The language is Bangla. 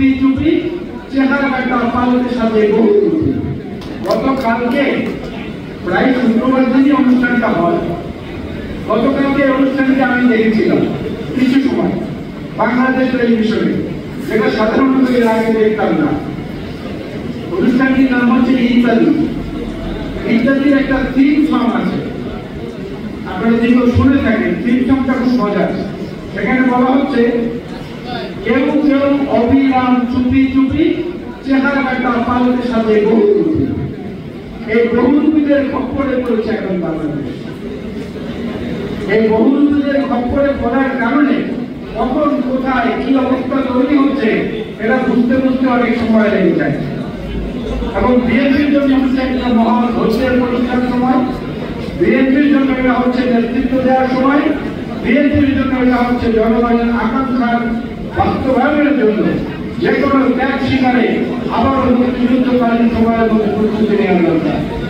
চুপি চুপি চেহারা একটা পালকের সাথে বহু চুপি। গতকালকে প্রায় শুক্রবার দিনই অনুষ্ঠানটা হয়। গতকালকে অনুষ্ঠানটি আমি দেখেছিলাম কিছু সময় বাংলাদেশ টেলিভিশনে, যেটা সাধারণত এর আগে দেখতাম না। অনুষ্ঠানটির নাম হচ্ছে ইত্যাদি। ইত্যাদির একটা থিম সং আছে, আপনারা যেগুলো শুনে থাকেন, থিম সংটা খুব মজার। সেখানে বলা হচ্ছে কেউ কেউ অবিরাম চুপি চুপি চেহারা একটা পালকের সাথে বহু চুপি। এই বহুরূপীদের খপ্পরে পড়েছে এখন বাংলাদেশ। এই বহুরূপীদের খপ্পরে পড়ার কারণে কখন কোথায় কি অবস্থা তৈরি হচ্ছে এটা বুঝতে বুঝতে অনেক সময় লেগে যায়। এবং বিএনপির জন্য হচ্ছে একটা মহান ধৈর্যের পরীক্ষার সময়, বিএনপির জন্য এটা হচ্ছে নেতৃত্ব দেওয়ার সময়, বিএনপির জন্য এটা হচ্ছে জনগণের আকাঙ্ক্ষার বাস্তবায়নের জন্য যে কোনো ত্যাগ শিকারে আবার মুক্তিযুদ্ধকালীন সময়ের মধ্যে প্রস্তুতি নেওয়া